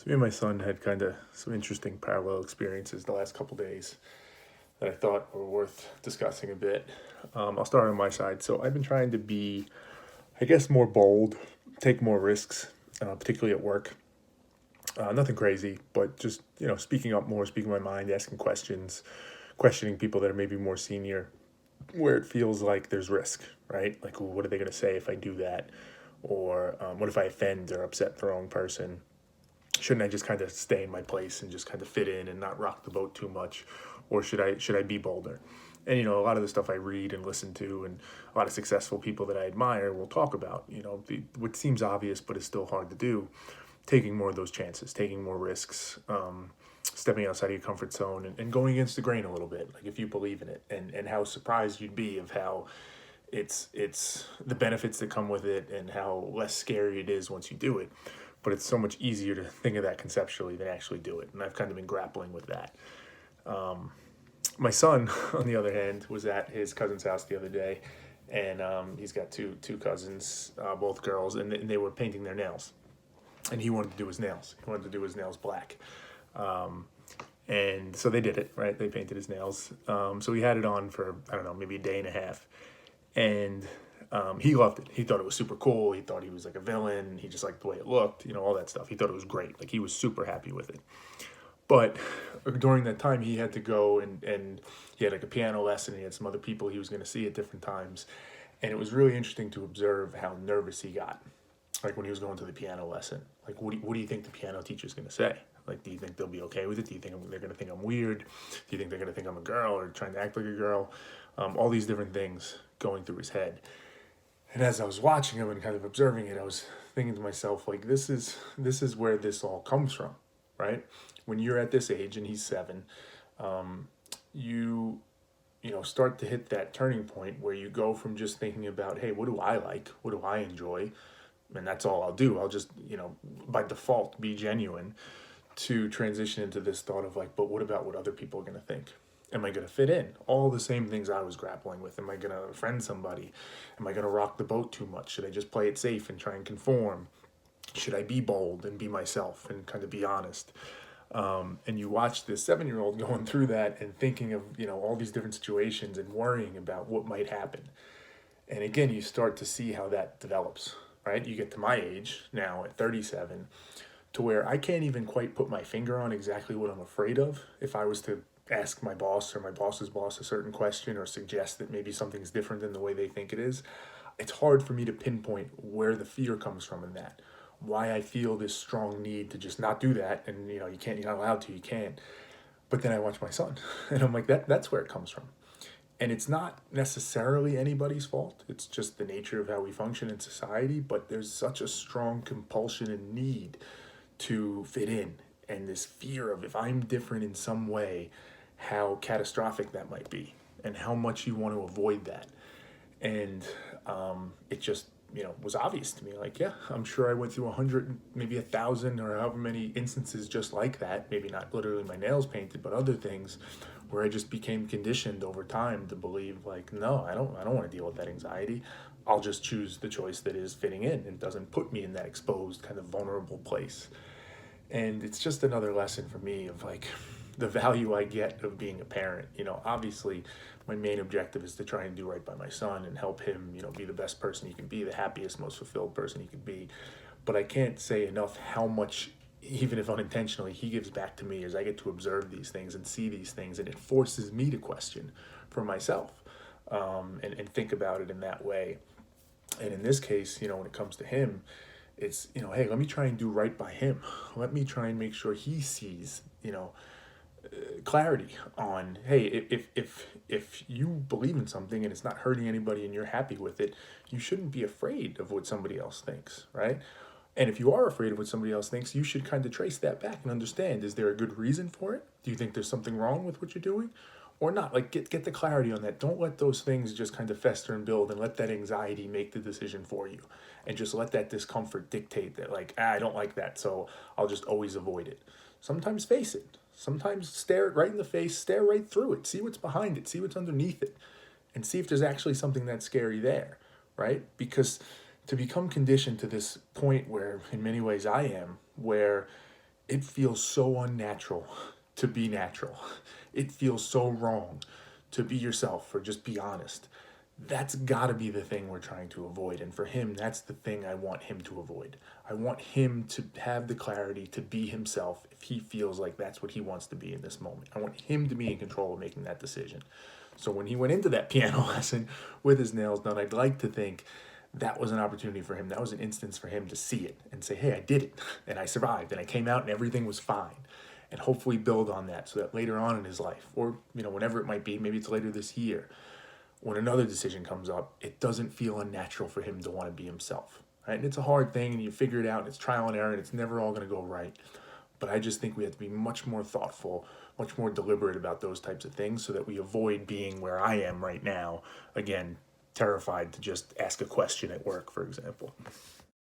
Me and my son had kind of some interesting parallel experiences the last couple days that I thought were worth discussing a bit. I'll start on my side. So I've been trying to be, I guess, more bold, take more risks, particularly at work. Nothing crazy, but just speaking up more, speaking my mind, asking questions, questioning people that are maybe more senior, where it feels like there's risk, right? Like, what are they going to say if I do that? Or what if I offend or upset the wrong person? Shouldn't I just kind of stay in my place and just kind of fit in and not rock the boat too much, or should I be bolder? And a lot of the stuff I read and listen to, and a lot of successful people that I admire will talk about. What seems obvious but is still hard to do, taking more of those chances, taking more risks, stepping outside of your comfort zone, and going against the grain a little bit. Like if you believe in it, and how surprised you'd be of how it's the benefits that come with it and how less scary it is once you do it. But it's so much easier to think of that conceptually than actually do it. And I've kind of been grappling with that. My son, on the other hand, was at his cousin's house the other day, and he's got two cousins, both girls, and they were painting their nails. And he wanted to do his nails. He wanted to do his nails black. And so they did it, right? They painted his nails. So he had it on for, I don't know, maybe a day and a half. And he loved it. He thought it was super cool. He thought he was like a villain. He just liked the way it looked, all that stuff. He thought it was great. Like he was super happy with it. But during that time, he had to go and he had like a piano lesson. He had some other people he was going to see at different times. And it was really interesting to observe how nervous he got. Like when he was going to the piano lesson. Like, what do you think the piano teacher's going to say? Like, do you think they'll be okay with it? Do you think they're going to think I'm weird? Do you think they're going to think I'm a girl or trying to act like a girl? All these different things going through his head. And as I was watching him and kind of observing it, I was thinking to myself, like, this is where this all comes from, right? When you're at this age and he's 7, you start to hit that turning point where you go from just thinking about, hey, what do I like? What do I enjoy? And that's all I'll do. I'll just, by default, be genuine, to transition into this thought of like, but what about what other people are going to think? Am I going to fit in? All the same things I was grappling with. Am I going to offend somebody? Am I going to rock the boat too much? Should I just play it safe and try and conform? Should I be bold and be myself and kind of be honest? And you watch this 7-year-old going through that and thinking of, all these different situations and worrying about what might happen. And again, you start to see how that develops, right? You get to my age now at 37 to where I can't even quite put my finger on exactly what I'm afraid of. If I was to ask my boss or my boss's boss a certain question or suggest that maybe something's different than the way they think it is, it's hard for me to pinpoint where the fear comes from in that. Why I feel this strong need to just not do that, and you can't, you're not allowed to, you can't. But then I watch my son, and I'm like, that's where it comes from. And it's not necessarily anybody's fault. It's just the nature of how we function in society. But there's such a strong compulsion and need to fit in, and this fear of if I'm different in some way, how catastrophic that might be, and how much you want to avoid that. And it just was obvious to me. Like, yeah, I'm sure I went through 100, maybe 1,000, or however many instances just like that. Maybe not literally my nails painted, but other things where I just became conditioned over time to believe like, no, I don't want to deal with that anxiety. I'll just choose the choice that is fitting in and doesn't put me in that exposed kind of vulnerable place. And it's just another lesson for me of like the value I get of being a parent. Obviously my main objective is to try and do right by my son and help him, be the best person he can be, the happiest, most fulfilled person he can be. But I can't say enough how much, even if unintentionally, he gives back to me as I get to observe these things and see these things, and it forces me to question for myself, and think about it in that way. And in this case, when it comes to him, it's, hey, let me try and do right by him. Let me try and make sure he sees, clarity on, hey, if you believe in something and it's not hurting anybody and you're happy with it, you shouldn't be afraid of what somebody else thinks, right? And if you are afraid of what somebody else thinks, you should kind of trace that back and understand, is there a good reason for it? Do you think there's something wrong with what you're doing? Or not? Like, get the clarity on that. Don't let those things just kind of fester and build, and let that anxiety make the decision for you. And just let that discomfort dictate that, like, I don't like that, so I'll just always avoid it. Sometimes face it. Sometimes stare it right in the face, stare right through it, see what's behind it, see what's underneath it, and see if there's actually something that's scary there, right? Because to become conditioned to this point where, in many ways I am, where it feels so unnatural to be natural. It feels so wrong to be yourself or just be honest. That's got to be the thing we're trying to avoid. And for him, that's the thing I want him to avoid. I want him to have the clarity to be himself if he feels like that's what he wants to be in this moment. I want him to be in control of making that decision. So when he went into that piano lesson with his nails done, I'd like to think that was an opportunity for him. That was an instance for him to see it and say, hey, I did it and I survived and I came out and everything was fine. And hopefully build on that so that later on in his life, or whenever it might be, maybe it's later this year, when another decision comes up, it doesn't feel unnatural for him to want to be himself. Right? And it's a hard thing and you figure it out and it's trial and error and it's never all going to go right. But I just think we have to be much more thoughtful, much more deliberate about those types of things so that we avoid being where I am right now. Again, terrified to just ask a question at work, for example.